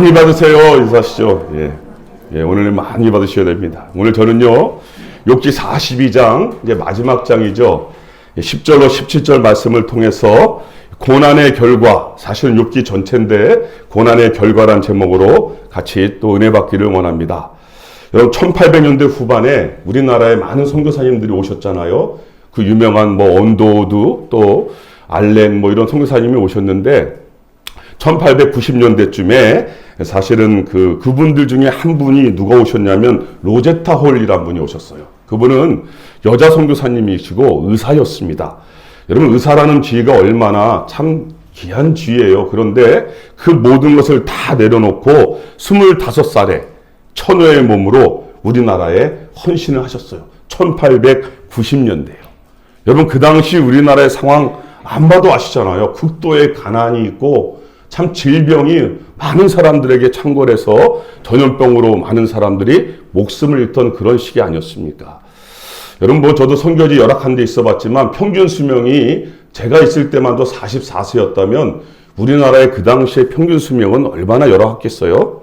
많이 받으세요. 인사하시죠. 오늘 많이 받으셔야 됩니다. 오늘 저는요, 욥기 42장, 이제 마지막 장이죠. 10절로 17절 말씀을 통해서 고난의 결과, 사실은 욥기 전체인데 고난의 결과란 제목으로 같이 또 은혜 받기를 원합니다. 여러분 1800년대 후반에 우리나라에 많은 선교사님들이 오셨잖아요. 그 유명한 언도우드 또 알렌 이런 선교사님이 오셨는데 1890년대쯤에 사실은 그분들 중에 한 분이 누가 오셨냐면 로제타 홀이라는 분이 오셨어요. 그분은 여자 선교사님이시고 의사였습니다. 여러분 의사라는 지위가 얼마나 참 귀한 지위예요. 그런데 그 모든 것을 다 내려놓고 25살에 천여의 몸으로 우리나라에 헌신을 하셨어요. 1890년대예요. 여러분 그 당시 우리나라의 상황 안 봐도 아시잖아요. 극도의 가난이 있고 참 질병이 많은 사람들에게 창궐해서 전염병으로 많은 사람들이 목숨을 잃던 그런 시기 아니었습니까? 여러분 저도 선교지 열악한 데 있어 봤지만 평균 수명이 제가 있을 때만도 44세였다면 우리나라의 그 당시의 평균 수명은 얼마나 열악했겠어요?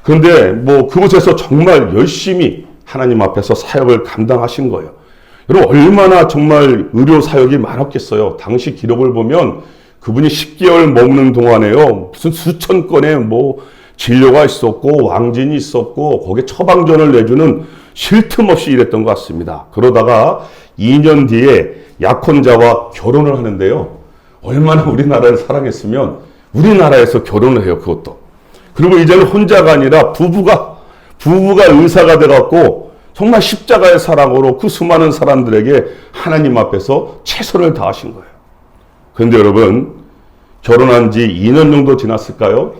그런데 그곳에서 정말 열심히 하나님 앞에서 사역을 감당하신 거예요. 여러분 얼마나 정말 의료 사역이 많았겠어요. 당시 기록을 보면 그분이 10개월 머무는 동안에요. 무슨 수천 건의 진료가 있었고 왕진이 있었고 거기에 처방전을 내주는 쉴 틈 없이 일했던 것 같습니다. 그러다가 2년 뒤에 약혼자와 결혼을 하는데요. 얼마나 우리나라를 사랑했으면 우리나라에서 결혼을 해요. 그것도. 그리고 이제는 혼자가 아니라 부부가 의사가 돼갖고 정말 십자가의 사랑으로 그 수많은 사람들에게 하나님 앞에서 최선을 다하신 거예요. 그런데 여러분 결혼한 지 2년 정도 지났을까요?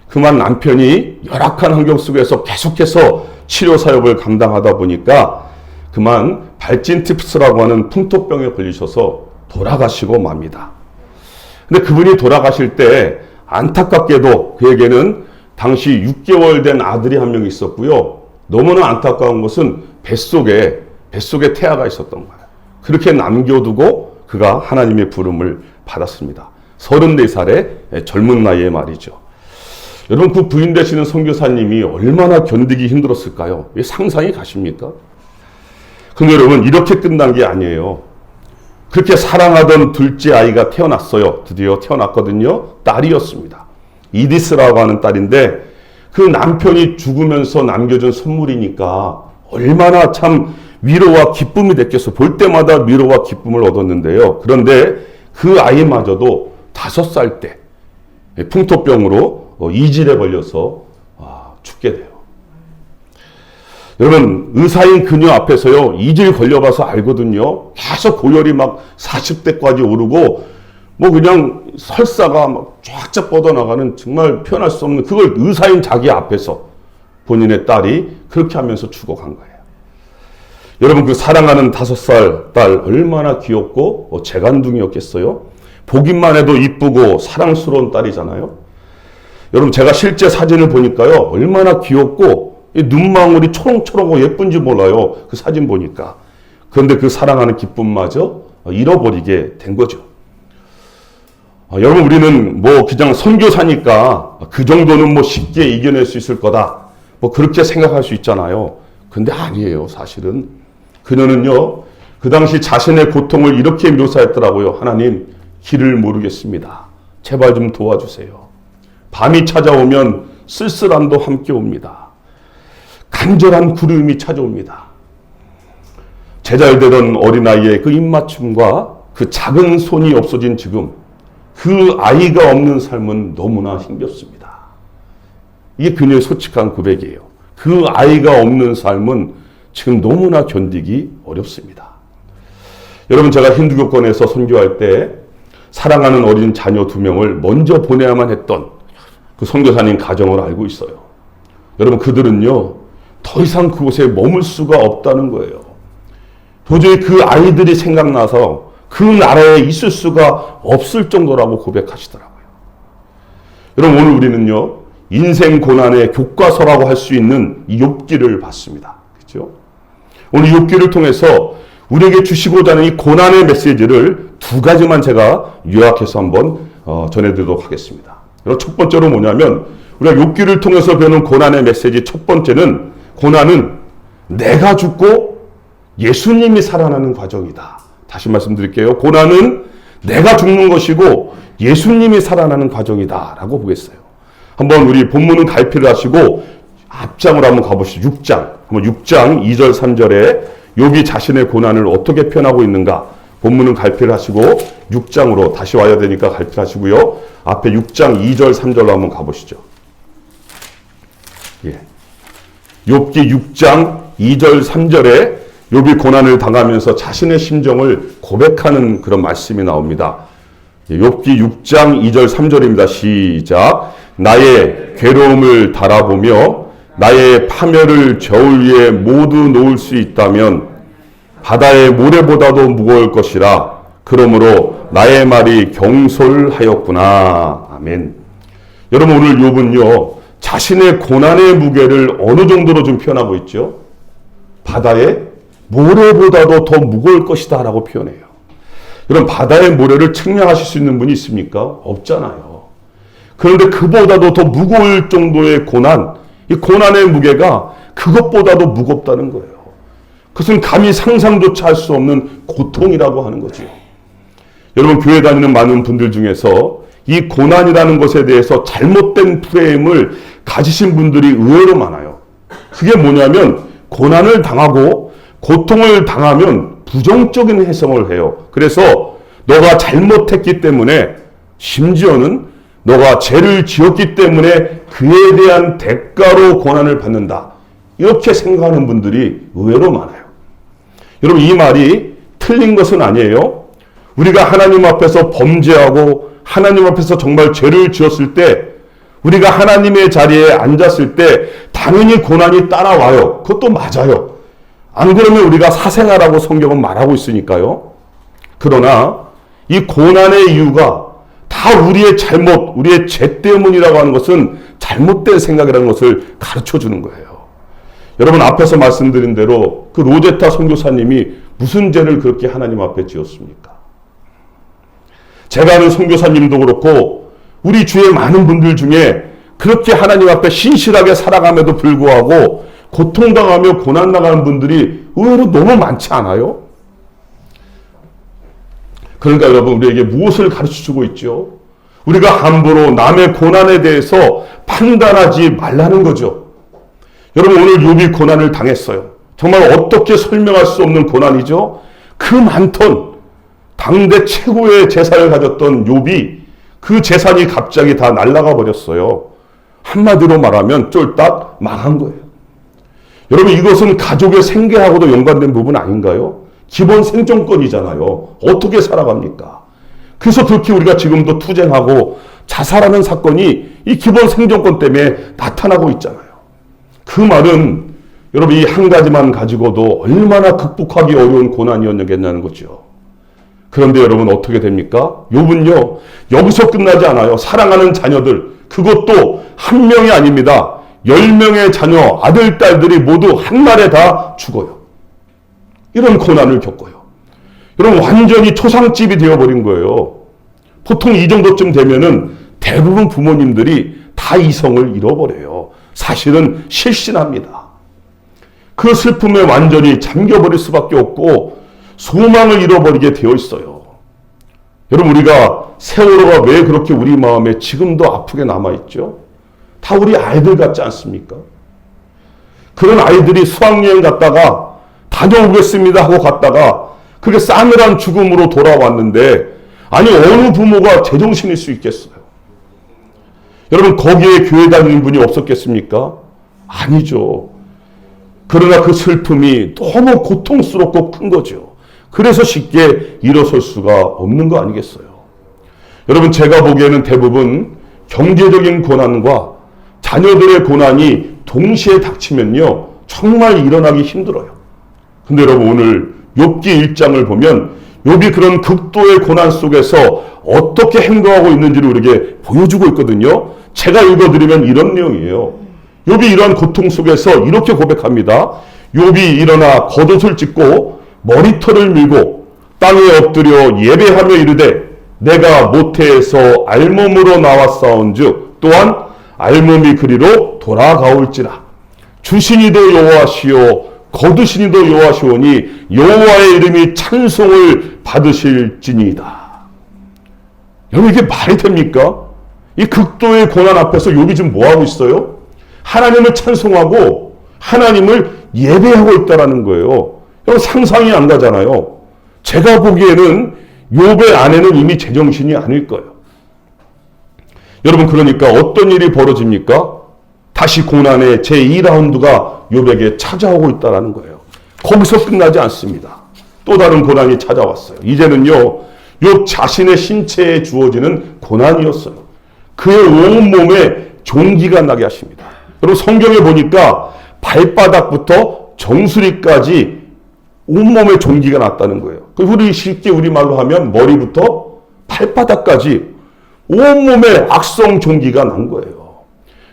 그만 남편이 열악한 환경 속에서 계속해서 치료 사역을 감당하다 보니까 그만 발진티푸스라고 하는 풍토병에 걸리셔서 돌아가시고 맙니다. 근데 그분이 돌아가실 때 안타깝게도 그에게는 당시 6개월 된 아들이 한 명 있었고요. 너무나 안타까운 것은 뱃속에 태아가 있었던 거예요. 그렇게 남겨두고 그가 하나님의 부름을 받았습니다. 34살의 젊은 나이에 말이죠. 여러분 그 부인 되시는 선교사님이 얼마나 견디기 힘들었을까요? 상상이 가십니까? 근데 여러분 이렇게 끝난 게 아니에요. 그렇게 사랑하던 둘째 아이가 태어났어요. 드디어 태어났거든요. 딸이었습니다. 이디스라고 하는 딸인데 그 남편이 죽으면서 남겨준 선물이니까 얼마나 참 위로와 기쁨이 됐겠어. 볼 때마다 위로와 기쁨을 얻었는데요. 그런데 그 아이마저도 5살 때 풍토병으로 이질에 걸려서 죽게 돼요. 여러분 의사인 그녀 앞에서요. 이질 걸려봐서 알거든요. 계속 고열이 40대까지 오르고 그냥 설사가 쫙쫙 뻗어나가는 정말 표현할 수 없는 그걸 의사인 자기 앞에서 본인의 딸이 그렇게 하면서 죽어간 거예요. 여러분 그 사랑하는 5살 딸 얼마나 귀엽고 재간둥이였겠어요? 보기만 해도 이쁘고 사랑스러운 딸이잖아요. 여러분 제가 실제 사진을 보니까요. 얼마나 귀엽고 눈망울이 초롱초롱하고 예쁜지 몰라요. 그 사진 보니까. 그런데 그 사랑하는 기쁨마저 잃어버리게 된 거죠. 여러분 우리는 그냥 선교사니까 그 정도는 쉽게 이겨낼 수 있을 거다. 그렇게 생각할 수 있잖아요. 근데 아니에요. 사실은. 그녀는요. 그 당시 자신의 고통을 이렇게 묘사했더라고요. 하나님 길을 모르겠습니다. 제발 좀 도와주세요. 밤이 찾아오면 쓸쓸함도 함께 옵니다. 간절한 구름이 찾아옵니다. 제잘되던 어린아이의 그 입맞춤과 그 작은 손이 없어진 지금 그 아이가 없는 삶은 너무나 힘겹습니다. 이게 그녀의 솔직한 고백이에요. 그 아이가 없는 삶은 지금 너무나 견디기 어렵습니다. 여러분 제가 힌두교권에서 선교할 때 사랑하는 어린 자녀 2명을 먼저 보내야만 했던 그 선교사님 가정을 알고 있어요. 여러분 그들은요 더 이상 그곳에 머물 수가 없다는 거예요. 도저히 그 아이들이 생각나서 그 나라에 있을 수가 없을 정도라고 고백하시더라고요. 여러분 오늘 우리는요 인생 고난의 교과서라고 할 수 있는 이 욥기를 봤습니다. 그렇죠? 오늘 욥기를 통해서 우리에게 주시고자 하는 이 고난의 메시지를 2가지만 제가 요약해서 한번 전해드리도록 하겠습니다. 첫 번째로 뭐냐면 우리가 욥기를 통해서 배우는 고난의 메시지 첫 번째는 고난은 내가 죽고 예수님이 살아나는 과정이다. 다시 말씀드릴게요. 고난은 내가 죽는 것이고 예수님이 살아나는 과정이다 라고 보겠어요. 한번 우리 본문은 갈피를 하시고 앞장으로 한번 가보시죠. 6장. 한번 6장 2절 3절에 욥이 자신의 고난을 어떻게 표현하고 있는가. 본문은 갈피를 하시고 6장으로 다시 와야 되니까 갈피를 하시고요. 앞에 6장 2절 3절로 한번 가보시죠. 예. 욥기 6장 2절 3절에 욥이 고난을 당하면서 자신의 심정을 고백하는 그런 말씀이 나옵니다. 욥기 6장 2절 3절입니다. 시작. 나의 괴로움을 달아보며 나의 파멸을 저울 위에 모두 놓을 수 있다면 바다의 모래보다도 무거울 것이라. 그러므로 나의 말이 경솔하였구나. 아멘. 여러분 오늘 욥은요. 자신의 고난의 무게를 어느 정도로 좀 표현하고 있죠? 바다의 모래보다도 더 무거울 것이다 라고 표현해요. 여러분 바다의 모래를 측량하실 수 있는 분이 있습니까? 없잖아요. 그런데 그보다도 더 무거울 정도의 고난, 이 고난의 무게가 그것보다도 무겁다는 거예요. 그것은 감히 상상조차 할 수 없는 고통이라고 하는 거죠. 여러분 교회 다니는 많은 분들 중에서 이 고난이라는 것에 대해서 잘못된 프레임을 가지신 분들이 의외로 많아요. 그게 뭐냐면 고난을 당하고 고통을 당하면 부정적인 해석을 해요. 그래서 너가 잘못했기 때문에 심지어는 너가 죄를 지었기 때문에 그에 대한 대가로 고난을 받는다. 이렇게 생각하는 분들이 의외로 많아요. 여러분 이 말이 틀린 것은 아니에요. 우리가 하나님 앞에서 범죄하고 하나님 앞에서 정말 죄를 지었을 때 우리가 하나님의 자리에 앉았을 때 당연히 고난이 따라와요. 그것도 맞아요. 안 그러면 우리가 사생아라고 성경은 말하고 있으니까요. 그러나 이 고난의 이유가 다 우리의 잘못, 우리의 죄 때문이라고 하는 것은 잘못된 생각이라는 것을 가르쳐 주는 거예요. 여러분 앞에서 말씀드린 대로 그 로제타 선교사님이 무슨 죄를 그렇게 하나님 앞에 지었습니까? 제가 아는 선교사님도 그렇고 우리 주위의 많은 분들 중에 그렇게 하나님 앞에 신실하게 살아감에도 불구하고 고통당하며 고난당하는 분들이 의외로 너무 많지 않아요? 그러니까 여러분 우리에게 무엇을 가르쳐주고 있죠? 우리가 함부로 남의 고난에 대해서 판단하지 말라는 거죠. 여러분 오늘 욥이 고난을 당했어요. 정말 어떻게 설명할 수 없는 고난이죠. 그 많던 당대 최고의 재산을 가졌던 욥이 그 재산이 갑자기 다 날아가 버렸어요. 한마디로 말하면 쫄딱 망한 거예요. 여러분 이것은 가족의 생계하고도 연관된 부분 아닌가요? 기본 생존권이잖아요. 어떻게 살아갑니까? 그래서 그렇게 우리가 지금도 투쟁하고 자살하는 사건이 이 기본 생존권 때문에 나타나고 있잖아요. 그 말은 여러분 이 한 가지만 가지고도 얼마나 극복하기 어려운 고난이었겠냐는 거죠. 그런데 여러분 어떻게 됩니까? 욥은요 여기서 끝나지 않아요. 사랑하는 자녀들 그것도 한 명이 아닙니다. 10명의 자녀 아들 딸들이 모두 한날에 다 죽어요. 이런 고난을 겪어요. 여러분 완전히 초상집이 되어버린 거예요. 보통 이 정도쯤 되면은 대부분 부모님들이 다 이성을 잃어버려요. 사실은 실신합니다. 그 슬픔에 완전히 잠겨버릴 수밖에 없고 소망을 잃어버리게 되어 있어요. 여러분 우리가 세월호가 왜 그렇게 우리 마음에 지금도 아프게 남아있죠? 다 우리 아이들 같지 않습니까? 그런 아이들이 수학여행 갔다가 다녀오겠습니다 하고 갔다가 그게 싸늘한 죽음으로 돌아왔는데 아니 어느 부모가 제정신일 수 있겠어요? 여러분 거기에 교회 다니는 분이 없었겠습니까? 아니죠. 그러나 그 슬픔이 너무 고통스럽고 큰 거죠. 그래서 쉽게 일어설 수가 없는 거 아니겠어요? 여러분 제가 보기에는 대부분 경제적인 고난과 자녀들의 고난이 동시에 닥치면요 정말 일어나기 힘들어요. 근데 여러분 오늘 욥기 1장을 보면 욥이 그런 극도의 고난 속에서 어떻게 행동하고 있는지를 우리에게 보여주고 있거든요. 제가 읽어드리면 이런 내용이에요. 욥이 이러한 고통 속에서 이렇게 고백합니다. 욥이 일어나 겉옷을 찢고 머리털을 밀고 땅에 엎드려 예배하며 이르되 내가 모태에서 알몸으로 나왔사온즉 또한 알몸이 그리로 돌아가올지라. 주신이도 여호와시요 거두신이도 여호와시오니 여호와의 이름이 찬송을 받으실지니이다. 여러분, 이게 말이 됩니까? 이 극도의 고난 앞에서 욥이 지금 뭐하고 있어요? 하나님을 찬송하고 하나님을 예배하고 있다는 거예요. 여러분, 상상이 안 가잖아요. 제가 보기에는 욥의 아내는 이미 제정신이 아닐 거예요. 여러분, 그러니까 어떤 일이 벌어집니까? 다시 고난의 제2라운드가 욥에게 찾아오고 있다는 거예요. 거기서 끝나지 않습니다. 또 다른 고난이 찾아왔어요. 이제는요, 욥 자신의 신체에 주어지는 고난이었어요. 그의 온몸에 종기가 나게 하십니다. 여러분, 성경에 보니까 발바닥부터 정수리까지 온몸에 종기가 났다는 거예요. 우리 쉽게 우리말로 하면 머리부터 발바닥까지 온몸에 악성 종기가 난 거예요.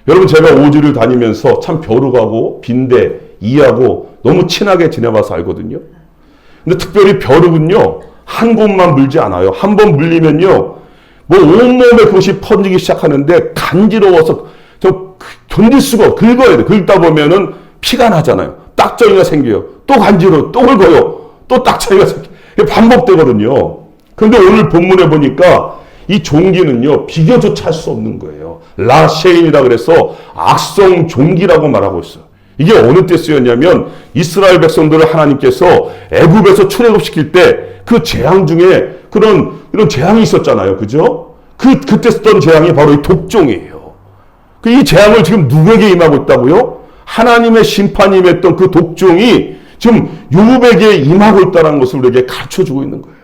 여러분, 제가 오지를 다니면서 참 벼룩하고 빈대, 이하고 너무 친하게 지내봐서 알거든요. 근데 특별히 벼룩은요, 한 곳만 물지 않아요. 한 번 물리면요, 뭐 온몸에 그것이 퍼지기 시작하는데 간지러워서 견딜 수가 없어요. 긁어야 돼. 긁다 보면은 피가 나잖아요. 딱정이가 생겨요. 또 간지러워. 또 긁어요. 또 딱정이가 생겨요. 반복되거든요. 그런데 오늘 본문에 보니까 이 종기는요, 비교조차 할 수 없는 거예요. 라셰인이라 그래서 악성 종기라고 말하고 있어요. 이게 어느 때 쓰였냐면 이스라엘 백성들을 하나님께서 애굽에서 출애굽시킬 때 그 재앙 중에 이런 재앙이 있었잖아요. 그죠? 그때 쓰던 재앙이 바로 이 독종이에요. 이 재앙을 지금 누구에게 임하고 있다고요? 하나님의 심판이 임했던 그 독종이 지금 욥에게 임하고 있다는 것을 우리에게 가르쳐주고 있는 거예요.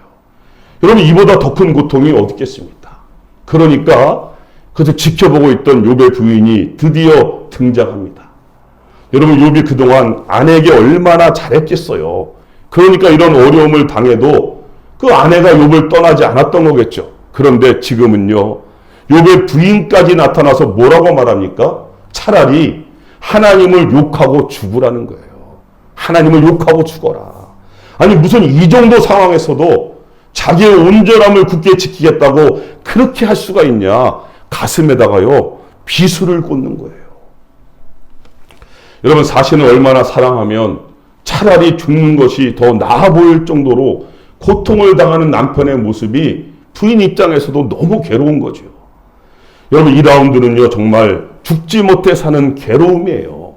여러분, 이보다 더 큰 고통이 어디 있겠습니까? 그러니까 그것을 지켜보고 있던 욥의 부인이 드디어 등장합니다. 여러분, 욥이 그동안 아내에게 얼마나 잘했겠어요. 그러니까 이런 어려움을 당해도 그 아내가 욥을 떠나지 않았던 거겠죠. 그런데 지금은요, 욥의 부인까지 나타나서 뭐라고 말합니까? 차라리 하나님을 욕하고 죽으라는 거예요. 하나님을 욕하고 죽어라. 아니, 무슨 이 정도 상황에서도 자기의 온전함을 굳게 지키겠다고 그렇게 할 수가 있냐? 가슴에다가요, 비수를 꽂는 거예요. 여러분, 사실은 얼마나 사랑하면 차라리 죽는 것이 더 나아 보일 정도로 고통을 당하는 남편의 모습이 부인 입장에서도 너무 괴로운 거죠. 여러분, 이 라운드는요, 정말 죽지 못해 사는 괴로움이에요.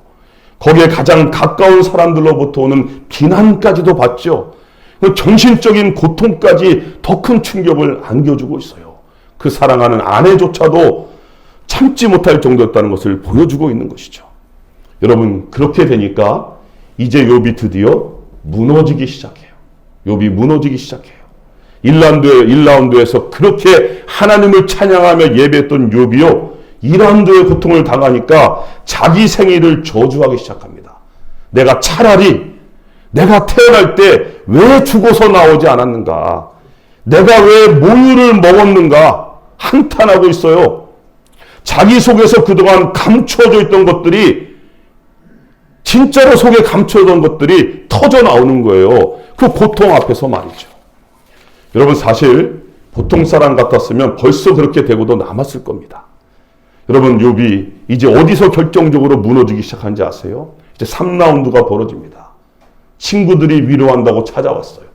거기에 가장 가까운 사람들로부터 오는 비난까지도 받죠. 정신적인 고통까지 더 큰 충격을 안겨주고 있어요. 그 사랑하는 아내조차도 참지 못할 정도였다는 것을 보여주고 있는 것이죠. 여러분, 그렇게 되니까 이제 욥이 드디어 무너지기 시작해요. 욥이 무너지기 시작해요. 1라운드에서 그렇게 하나님을 찬양하며 예배했던 욥이요, 2라운드의 고통을 당하니까 자기 생일을 저주하기 시작합니다. 내가 차라리 내가 태어날 때 왜 죽어서 나오지 않았는가? 내가 왜 모유를 먹었는가? 한탄하고 있어요. 자기 속에서 그동안 감춰져 있던 것들이, 진짜로 속에 감춰졌던 것들이 터져 나오는 거예요. 그 고통 앞에서 말이죠. 여러분, 사실 보통 사람 같았으면 벌써 그렇게 되고도 남았을 겁니다. 여러분, 욥이 이제 어디서 결정적으로 무너지기 시작한지 아세요? 이제 3라운드가 벌어집니다. 친구들이 위로한다고 찾아왔어요.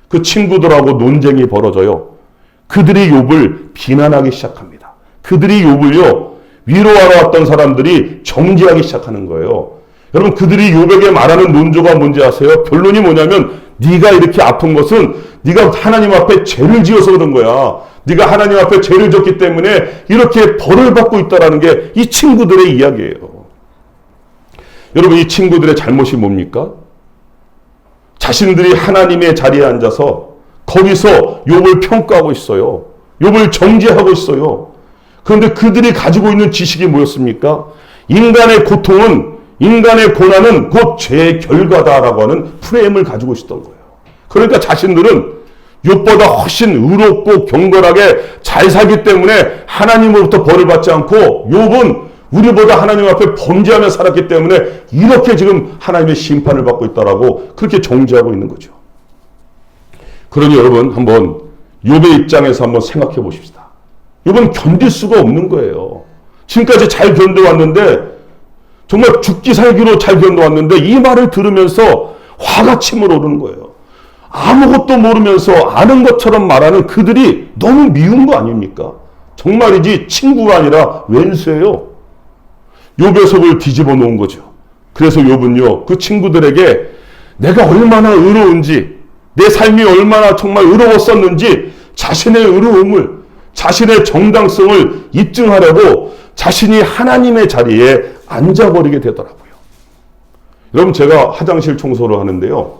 그 친구들하고 논쟁이 벌어져요. 그들이 욥을 비난하기 시작합니다. 그들이 욥을요, 위로하러 왔던 사람들이 정죄하기 시작하는 거예요. 여러분, 그들이 욥에게 말하는 논조가 뭔지 아세요? 결론이 뭐냐면, 네가 이렇게 아픈 것은 네가 하나님 앞에 죄를 지어서 그런 거야. 네가 하나님 앞에 죄를 졌기 때문에 이렇게 벌을 받고 있다는 게 이 친구들의 이야기예요. 여러분, 이 친구들의 잘못이 뭡니까? 자신들이 하나님의 자리에 앉아서 거기서 욥을 평가하고 있어요. 욥을 정죄하고 있어요. 그런데 그들이 가지고 있는 지식이 뭐였습니까? 인간의 고통은, 인간의 고난은 곧 죄의 결과다라고 하는 프레임을 가지고 있었던 거예요. 그러니까 자신들은 욥보다 훨씬 의롭고 경건하게 잘 살기 때문에 하나님으로부터 벌을 받지 않고, 욥은 우리보다 하나님 앞에 범죄하며 살았기 때문에 이렇게 지금 하나님의 심판을 받고 있다라고 그렇게 정죄하고 있는 거죠. 그러니 여러분, 한번 욥의 입장에서 한번 생각해 보십시다. 욥은 견딜 수가 없는 거예요. 지금까지 잘 견뎌왔는데 정말 죽기 살기로 잘 견뎌왔는데 이 말을 들으면서 화가 치밀어 오르는 거예요. 아무것도 모르면서 아는 것처럼 말하는 그들이 너무 미운 거 아닙니까? 정말이지 친구가 아니라 왼수예요. 욥의 속을 뒤집어 놓은 거죠. 그래서 욥은요, 그 친구들에게 내가 얼마나 의로운지, 내 삶이 얼마나 정말 의로웠었는지 자신의 의로움을, 자신의 정당성을 입증하려고 자신이 하나님의 자리에 앉아버리게 되더라고요. 여러분, 제가 화장실 청소를 하는데요,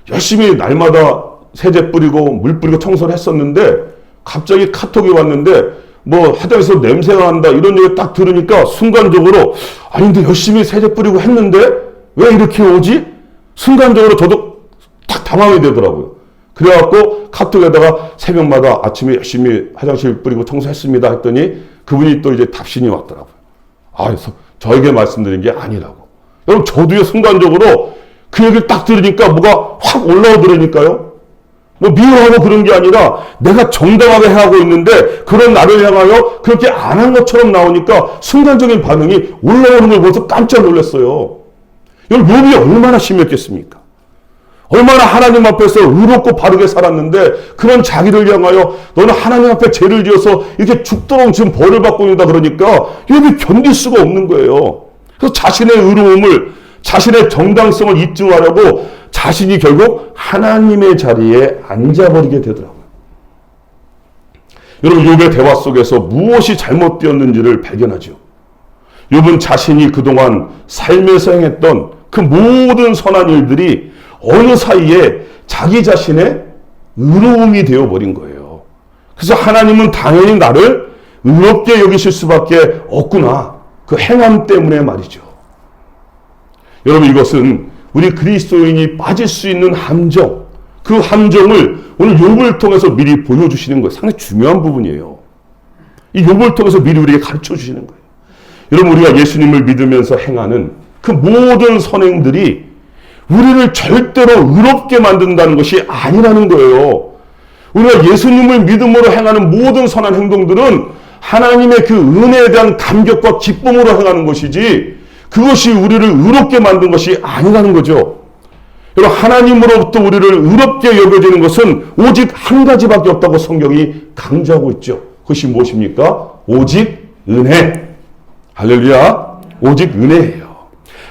열심히 날마다 세제 뿌리고 물 뿌리고 청소를 했었는데 갑자기 카톡이 왔는데 뭐 화장실에서 냄새가 난다 이런 얘기 딱 들으니까 순간적으로 아니 근데 열심히 세제 뿌리고 했는데 왜 이렇게 오지? 순간적으로 저도 딱 당황이 되더라고요. 그래갖고 카톡에다가 새벽마다 아침에 열심히 화장실 뿌리고 청소했습니다 했더니 그분이 또 이제 답신이 왔더라고요. 그래서 저에게 말씀드린 게 아니라고. 여러분, 저도요, 순간적으로 그 얘기를 딱 들으니까 뭐가 확 올라오더라니까요. 뭐 미워하고 그런 게 아니라 내가 정당하게 하고 있는데 그런 나를 향하여 그렇게 안 한 것처럼 나오니까 순간적인 반응이 올라오는 걸 보면서 깜짝 놀랐어요. 여러분, 욥이 얼마나 심했겠습니까? 얼마나 하나님 앞에서 의롭고 바르게 살았는데 그런 자기를 향하여 너는 하나님 앞에 죄를 지어서 이렇게 죽도록 지금 벌을 받고 있다 그러니까 욥이 견딜 수가 없는 거예요. 그래서 자신의 의로움을, 자신의 정당성을 입증하려고 자신이 결국 하나님의 자리에 앉아버리게 되더라고요. 여러분, 욥의 대화 속에서 무엇이 잘못되었는지를 발견하죠. 욥은 자신이 그동안 삶에서 행했던 그 모든 선한 일들이 어느 사이에 자기 자신의 의로움이 되어버린 거예요. 그래서 하나님은 당연히 나를 의롭게 여기실 수밖에 없구나. 그 행함 때문에 말이죠. 여러분, 이것은 우리 그리스도인이 빠질 수 있는 함정, 그 함정을 오늘 욥을 통해서 미리 보여주시는 거예요. 상당히 중요한 부분이에요. 이 욥을 통해서 미리 우리에게 가르쳐 주시는 거예요. 여러분, 우리가 예수님을 믿으면서 행하는 그 모든 선행들이 우리를 절대로 의롭게 만든다는 것이 아니라는 거예요. 우리가 예수님을 믿음으로 행하는 모든 선한 행동들은 하나님의 그 은혜에 대한 감격과 기쁨으로 행하는 것이지 그것이 우리를 의롭게 만든 것이 아니라는 거죠. 여러분, 하나님으로부터 우리를 의롭게 여겨지는 것은 오직 한 가지밖에 없다고 성경이 강조하고 있죠. 그것이 무엇입니까? 오직 은혜. 할렐루야. 오직 은혜예요.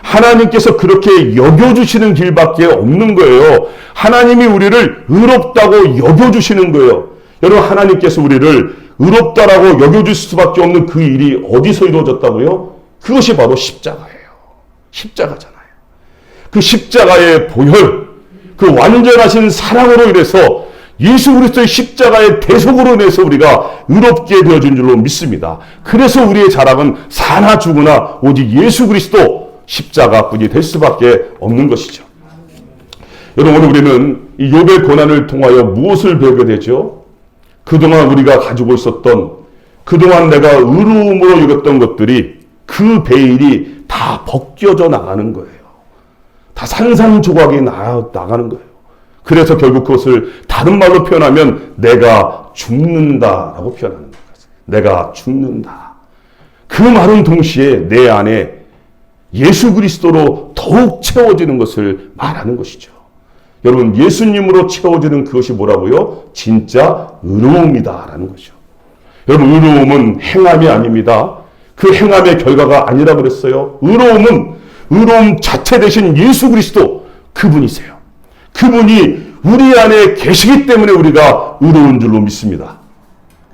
하나님께서 그렇게 여겨주시는 길밖에 없는 거예요. 하나님이 우리를 의롭다고 여겨주시는 거예요. 여러분, 하나님께서 우리를 의롭다라고 여겨줄 수밖에 없는 그 일이 어디서 이루어졌다고요? 그것이 바로 십자가예요. 십자가잖아요. 그 십자가의 보혈, 그 완전하신 사랑으로 인해서 예수 그리스도의 십자가의 대속으로 인해서 우리가 의롭게 되어진 줄로 믿습니다. 그래서 우리의 자랑은 사나 죽으나 오직 예수 그리스도 십자가뿐이 될 수밖에 없는 것이죠. 여러분, 오늘 우리는 이 욥의 고난을 통하여 무엇을 배우게 되죠? 그동안 우리가 가지고 있었던, 그동안 내가 의로움으로 여겼던 것들이 그 베일이 다 벗겨져 나가는 거예요. 다 산산조각이 나가는 거예요. 그래서 결국 그것을 다른 말로 표현하면 내가 죽는다라고 표현하는 거예요. 내가 죽는다. 그 말은 동시에 내 안에 예수 그리스도로 더욱 채워지는 것을 말하는 것이죠. 여러분, 예수님으로 채워지는 그것이 뭐라고요? 진짜 의로움이다라는 것이죠. 여러분, 의로움은 행함이 아닙니다. 그 행함의 결과가 아니라 그랬어요. 의로움은 의로움 자체 되신 예수 그리스도, 그분이세요. 그분이 우리 안에 계시기 때문에 우리가 의로운 줄로 믿습니다.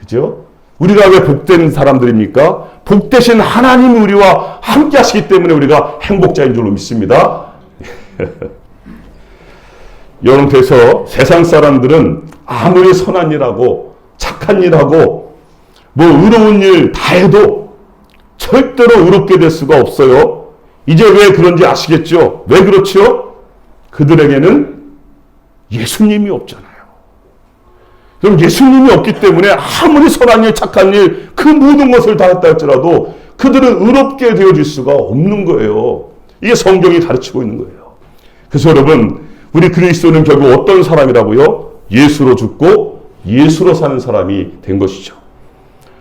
그죠? 우리가 왜 복된 사람들입니까? 복되신 하나님이 우리와 함께 하시기 때문에 우리가 행복자인 줄로 믿습니다. 여러분, 그래서 세상 사람들은 아무리 선한 일하고 착한 일하고 뭐 의로운 일 다 해도 절대로 의롭게 될 수가 없어요. 이제 왜 그런지 아시겠죠? 왜 그렇죠? 그들에게는 예수님이 없잖아요. 그럼 예수님이 없기 때문에 아무리 선한 일, 착한 일, 그 모든 것을 다 했다 할지라도 그들은 의롭게 되어질 수가 없는 거예요. 이게 성경이 가르치고 있는 거예요. 그래서 여러분, 우리 그리스도는 결국 어떤 사람이라고요? 예수로 죽고 예수로 사는 사람이 된 것이죠.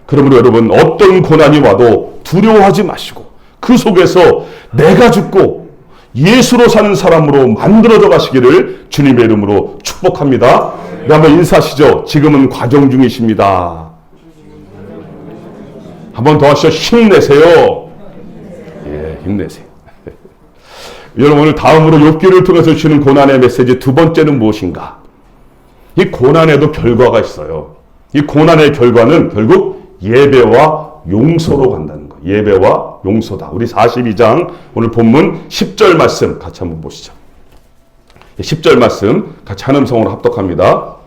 그러므로 여러분, 어떤 고난이 와도 두려워하지 마시고 그 속에서 내가 죽고 예수로 사는 사람으로 만들어져 가시기를 주님의 이름으로 축복합니다. 네, 한번 인사하시죠. 지금은 과정 중이십니다. 한번 더 하시죠. 힘내세요. 예, 힘내세요. 여러분, 오늘 다음으로 욥기를 통해서 주시는 고난의 메시지 두 번째는 무엇인가? 이 고난에도 결과가 있어요. 이 고난의 결과는 결국 예배와 용서로 간다는 거예요. 예배와 용서다. 우리 42장 오늘 본문 10절 말씀 같이 한번 보시죠. 10절 말씀 같이 한 음성으로 합독합니다.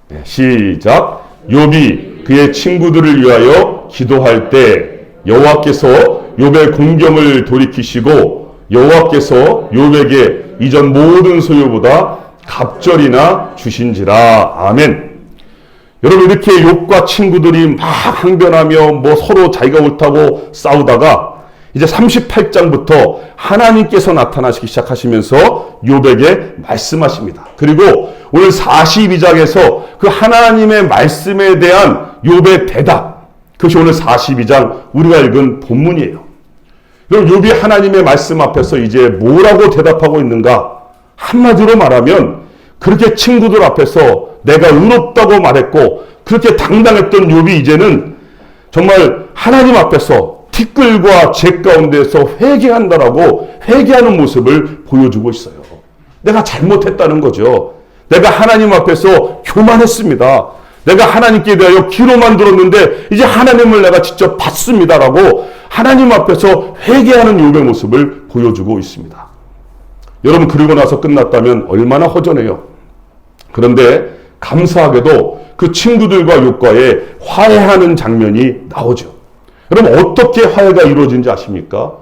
네, 시작. 욥이 그의 친구들을 위하여 기도할 때 여호와께서 욥의 공경을 돌이키시고 여호와께서 욥에게 이전 모든 소유보다 갑절이나 주신지라. 아멘. 여러분, 이렇게 욥과 친구들이 막 항변하며 뭐 서로 자기가 옳다고 싸우다가 이제 38장부터 하나님께서 나타나시기 시작하시면서 욥에게 말씀하십니다. 그리고 오늘 42장에서 그 하나님의 말씀에 대한 욥의 대답, 그것이 오늘 42장 우리가 읽은 본문이에요. 그럼 욥이 하나님의 말씀 앞에서 이제 뭐라고 대답하고 있는가? 한마디로 말하면 그렇게 친구들 앞에서 내가 의롭다고 말했고 그렇게 당당했던 욥이 이제는 정말 하나님 앞에서 티끌과 재 가운데서 회개한다라고 회개하는 모습을 보여주고 있어요. 내가 잘못했다는 거죠. 내가 하나님 앞에서 교만했습니다. 내가 하나님께 대하여 귀로만 들었는데 이제 하나님을 내가 직접 봤습니다라고 하나님 앞에서 회개하는 욥의 모습을 보여주고 있습니다. 여러분, 그리고 나서 끝났다면 얼마나 허전해요. 그런데 감사하게도 그 친구들과 욥과의 화해하는 장면이 나오죠. 여러분, 어떻게 화해가 이루어진지 아십니까?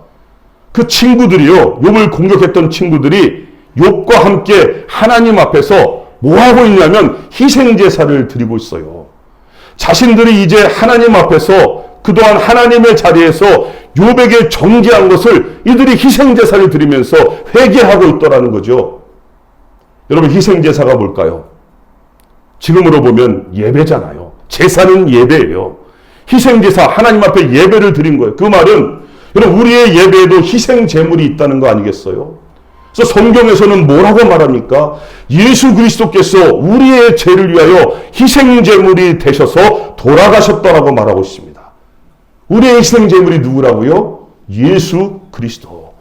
그 친구들이요, 욥을 공격했던 친구들이 욥과 함께 하나님 앞에서 뭐 하고 있냐면 희생제사를 드리고 있어요. 자신들이 이제 하나님 앞에서 그동안 하나님의 자리에서 욥에게 정죄한 것을 이들이 희생제사를 드리면서 회개하고 있더라는 거죠. 여러분, 희생제사가 뭘까요? 지금으로 보면 예배잖아요. 제사는 예배예요. 희생제사, 하나님 앞에 예배를 드린 거예요. 그 말은 여러분, 우리의 예배에도 희생제물이 있다는 거 아니겠어요? 그래서 성경에서는 뭐라고 말합니까? 예수 그리스도께서 우리의 죄를 위하여 희생제물이 되셔서 돌아가셨다라고 말하고 있습니다. 우리의 희생제물이 누구라고요? 예수 그리스도.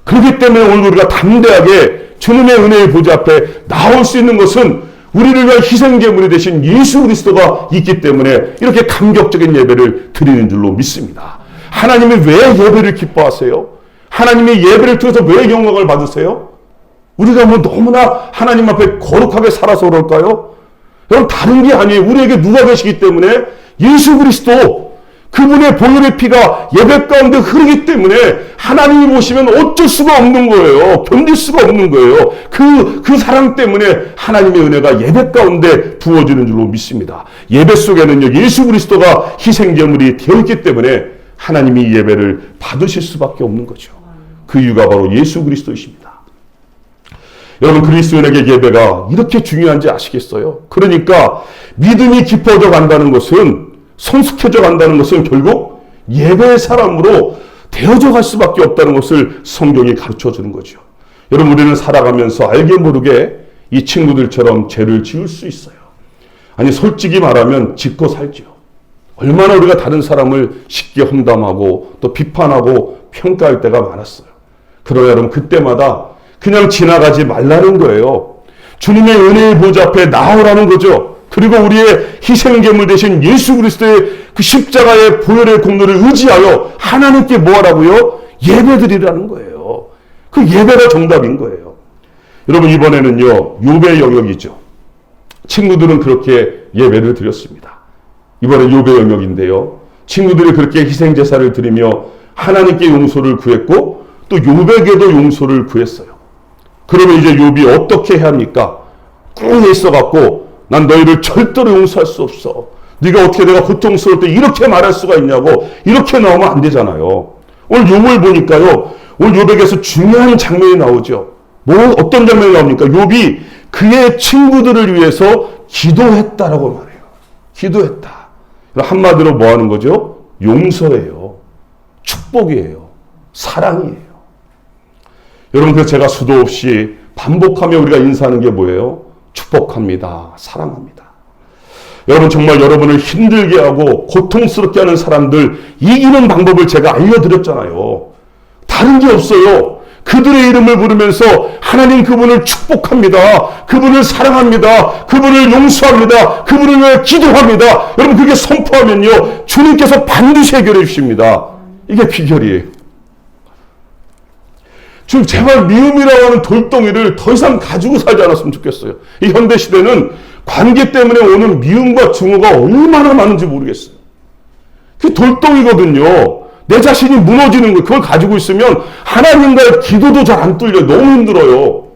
그렇기 때문에 오늘 우리가 담대하게 주님의 은혜의 보좌 앞에 나올 수 있는 것은 우리를 위한 희생제물이 되신 예수 그리스도가 있기 때문에 이렇게 감격적인 예배를 드리는 줄로 믿습니다. 하나님이 왜 예배를 기뻐하세요? 하나님의 예배를 통해서 왜 영광을 받으세요? 우리가 뭐 너무나 하나님 앞에 거룩하게 살아서 그럴까요? 여러분, 다른 게 아니에요. 우리에게 누가 계시기 때문에 예수 그리스도, 그분의 보혈의 피가 예배 가운데 흐르기 때문에 하나님이 보시면 어쩔 수가 없는 거예요. 견딜 수가 없는 거예요. 그 사랑 때문에 하나님의 은혜가 예배 가운데 부어지는 줄로 믿습니다. 예배 속에는요, 예수 그리스도가 희생제물이 되어 있기 때문에 하나님이 예배를 받으실 수밖에 없는 거죠. 그 이유가 바로 예수 그리스도이십니다. 여러분, 그리스도인에게 예배가 이렇게 중요한지 아시겠어요? 그러니까 믿음이 깊어져 간다는 것은, 성숙해져 간다는 것은 결국 예배의 사람으로 되어져 갈 수밖에 없다는 것을 성경이 가르쳐 주는 거죠. 여러분, 우리는 살아가면서 알게 모르게 이 친구들처럼 죄를 지을 수 있어요. 아니, 솔직히 말하면 짓고 살죠. 얼마나 우리가 다른 사람을 쉽게 험담하고 또 비판하고 평가할 때가 많았어요. 그러나 여러분, 그때마다 그냥 지나가지 말라는 거예요. 주님의 은혜의 보좌 앞에 나오라는 거죠. 그리고 우리의 희생제물 되신 예수 그리스도의 그 십자가의 보혈의 공로를 의지하여 하나님께 뭐 하라고요? 예배드리라는 거예요. 그 예배가 정답인 거예요. 여러분, 이번에는요, 욥의 영역이죠. 친구들은 그렇게 예배를 드렸습니다. 이번엔 욥의 영역인데요, 친구들이 그렇게 희생제사를 드리며 하나님께 용서를 구했고 또 욥에게도 용서를 구했어요. 그러면 이제 욥이 어떻게 해야 합니까? 꾹 있어갖고 난 너희를 절대로 용서할 수 없어. 네가 어떻게 내가 고통스러울 때 이렇게 말할 수가 있냐고, 이렇게 나오면 안 되잖아요. 오늘 욥을 보니까요, 오늘 욥에게서 중요한 장면이 나오죠. 어떤 장면이 나옵니까? 욥이 그의 친구들을 위해서 기도했다라고 말해요. 기도했다. 한마디로 뭐 하는 거죠? 용서예요. 축복이에요. 사랑이에요. 여러분, 그래서 제가 수도 없이 반복하며 우리가 인사하는 게 뭐예요? 축복합니다. 사랑합니다. 여러분, 정말 여러분을 힘들게 하고 고통스럽게 하는 사람들 이기는 방법을 제가 알려드렸잖아요. 다른 게 없어요. 그들의 이름을 부르면서 하나님 그분을 축복합니다. 그분을 사랑합니다. 그분을 용서합니다. 그분을 위해 기도합니다. 여러분, 그게 선포하면요, 주님께서 반드시 해결해 주십니다. 이게 비결이에요. 지금 제발 미움이라고 하는 돌덩이를 더 이상 가지고 살지 않았으면 좋겠어요. 이 현대시대는 관계 때문에 오는 미움과 증오가 얼마나 많은지 모르겠어요. 그게 돌덩이거든요. 내 자신이 무너지는 거, 그걸 가지고 있으면 하나님과의 기도도 잘 안 뚫려요. 너무 힘들어요.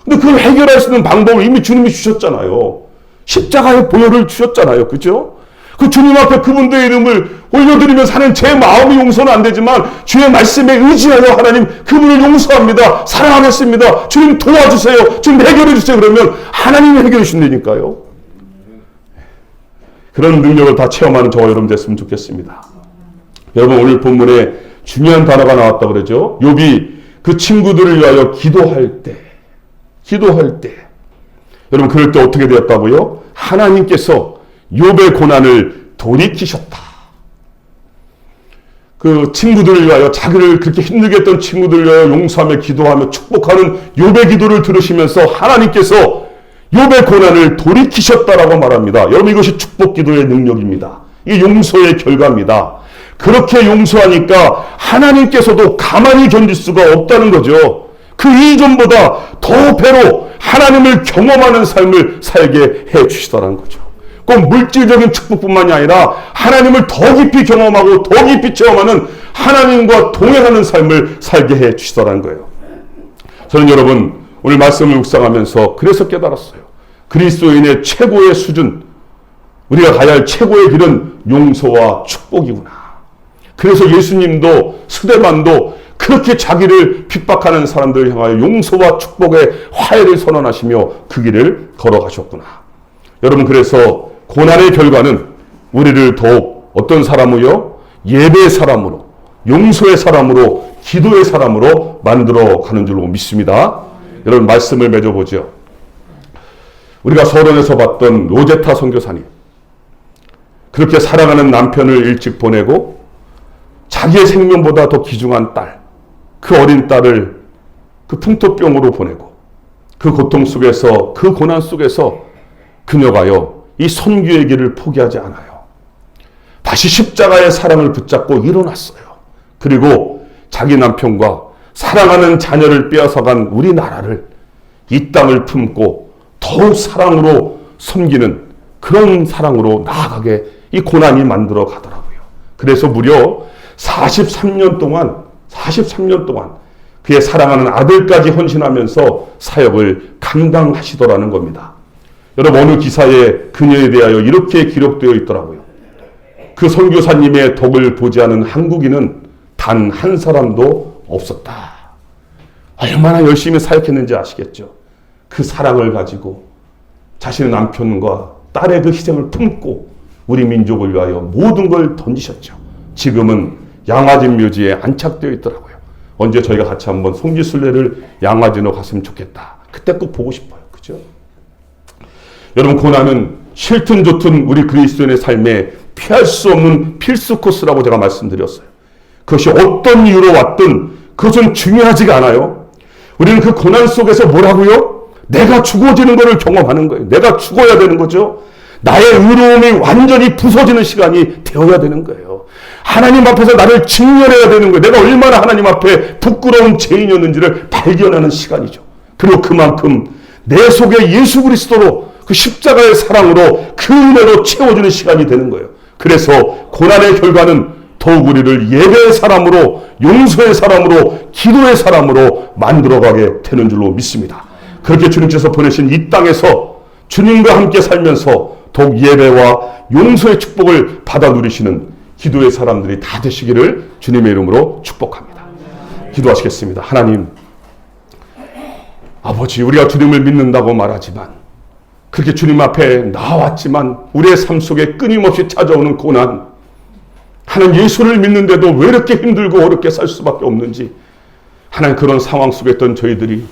근데 그걸 해결할 수 있는 방법을 이미 주님이 주셨잖아요. 십자가의 보혈을 주셨잖아요. 그죠? 그 주님 앞에 그분들의 이름을 올려드리면서 하는 제 마음이 용서는 안 되지만 주의 말씀에 의지하여 하나님 그분을 용서합니다. 사랑하겠습니다. 주님 도와주세요. 주님 해결해 주세요. 그러면 하나님이 해결해 주신다니까요. 그런 능력을 다 체험하는 저와 여러분 됐으면 좋겠습니다. 여러분, 오늘 본문에 중요한 단어가 나왔다 그러죠. 욥이 그 친구들을 위하여 기도할 때 여러분, 그럴 때 어떻게 되었다고요? 하나님께서 욥의 고난을 돌이키셨다. 그 친구들을 위하여, 자기를 그렇게 힘들게 했던 친구들을 위하여 용서하며 기도하며 축복하는 욥의 기도를 들으시면서 하나님께서 욥의 고난을 돌이키셨다라고 말합니다. 여러분, 이것이 축복 기도의 능력입니다. 이 용서의 결과입니다. 그렇게 용서하니까 하나님께서도 가만히 견딜 수가 없다는 거죠. 그 이전보다 더 배로 하나님을 경험하는 삶을 살게 해 주시더라는 거죠. 꼭 물질적인 축복뿐만이 아니라 하나님을 더 깊이 경험하고 더 깊이 체험하는 하나님과 동행하는 삶을 살게 해 주시더라는 거예요. 저는 여러분, 오늘 말씀을 묵상하면서 그래서 깨달았어요. 그리스도인의 최고의 수준, 우리가 가야 할 최고의 길은 용서와 축복이구나. 그래서 예수님도, 스데반도 그렇게 자기를 핍박하는 사람들을 향하여 용서와 축복의 화해를 선언하시며 그 길을 걸어가셨구나. 여러분, 그래서 고난의 결과는 우리를 더욱 어떤 사람으로요? 예배의 사람으로, 용서의 사람으로, 기도의 사람으로 만들어 가는 줄로 믿습니다. 여러분, 말씀을 맺어보죠. 우리가 서론에서 봤던 로제타 선교사님, 그렇게 사랑하는 남편을 일찍 보내고 자기의 생명보다 더 귀중한 딸, 그 어린 딸을 그 풍토병으로 보내고 그 고통 속에서, 그 고난 속에서 그녀가요, 이 선교의 길을 포기하지 않아요. 다시 십자가의 사랑을 붙잡고 일어났어요. 그리고 자기 남편과 사랑하는 자녀를 빼앗아간 우리나라를, 이 땅을 품고 더욱 사랑으로 섬기는 그런 사랑으로 나아가게 이 고난이 만들어 가더라고요. 그래서 무려 43년 동안 그의 사랑하는 아들까지 헌신하면서 사역을 감당하시더라는 겁니다. 여러분, 어느 기사에 그녀에 대하여 이렇게 기록되어 있더라고요. 그 선교사님의 덕을 보지 않은 한국인은 단 한 사람도 없었다. 얼마나 열심히 사역했는지 아시겠죠? 그 사랑을 가지고 자신의 남편과 딸의 그 희생을 품고 우리 민족을 위하여 모든 걸 던지셨죠. 지금은 양화진 묘지에 안착되어 있더라고요. 언제 저희가 같이 한번 송지순례를 양화진으로 갔으면 좋겠다. 그때 꼭 보고 싶어요. 그죠? 여러분, 고난은 싫든 좋든 우리 그리스도인의 삶에 피할 수 없는 필수 코스라고 제가 말씀드렸어요. 그것이 어떤 이유로 왔든 그것은 중요하지가 않아요. 우리는 그 고난 속에서 뭐라고요? 내가 죽어지는 것을 경험하는 거예요. 내가 죽어야 되는 거죠. 나의 의로움이 완전히 부서지는 시간이 되어야 되는 거예요. 하나님 앞에서 나를 직면해야 되는 거예요. 내가 얼마나 하나님 앞에 부끄러운 죄인이었는지를 발견하는 시간이죠. 그리고 그만큼 내 속에 예수 그리스도로, 그 십자가의 사랑으로, 그 은혜로 채워주는 시간이 되는 거예요. 그래서 고난의 결과는 더욱 우리를 예배의 사람으로, 용서의 사람으로, 기도의 사람으로 만들어가게 되는 줄로 믿습니다. 그렇게 주님께서 보내신 이 땅에서 주님과 함께 살면서 더욱 예배와 용서의 축복을 받아 누리시는 기도의 사람들이 다 되시기를 주님의 이름으로 축복합니다. 기도하시겠습니다. 하나님, 아버지, 우리가 주님을 믿는다고 말하지만 그렇게 주님 앞에 나왔지만 우리의 삶 속에 끊임없이 찾아오는 고난, 하나님 예수를 믿는데도 왜 이렇게 힘들고 어렵게 살 수밖에 없는지, 하나님 그런 상황 속에 있던 저희들이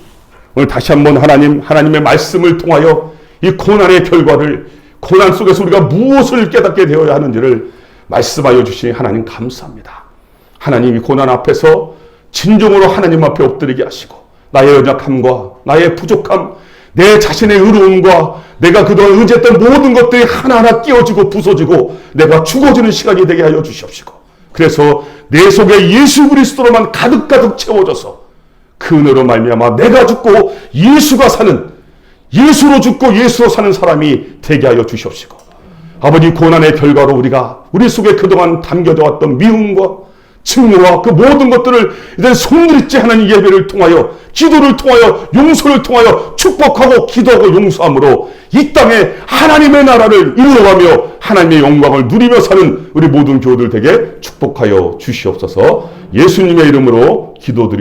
오늘 다시 한번 하나님의 말씀을 통하여 이 고난의 결과를, 고난 속에서 우리가 무엇을 깨닫게 되어야 하는지를 말씀하여 주시니 하나님 감사합니다. 하나님 이 고난 앞에서 진정으로 하나님 앞에 엎드리게 하시고 나의 연약함과 나의 부족함, 내 자신의 의로움과 내가 그동안 의지했던 모든 것들이 하나하나 끼어지고 부서지고 내가 죽어지는 시간이 되게 하여 주시옵시고, 그래서 내 속에 예수 그리스도로만 가득가득 채워져서 그 은혜로 말미암아 내가 죽고 예수가 사는, 예수로 죽고 예수로 사는 사람이 되게 하여 주시옵시고, 아버지 고난의 결과로 우리 속에 그동안 담겨져 왔던 미움과 증오와 그 모든 것들을 이제 손들이지 하는 예배를 통하여, 기도를 통하여, 용서를 통하여 축복하고 기도하고 용서함으로 이 땅에 하나님의 나라를 이루어가며 하나님의 영광을 누리며 사는 우리 모든 교우들 되게 축복하여 주시옵소서. 예수님의 이름으로 기도드립니다.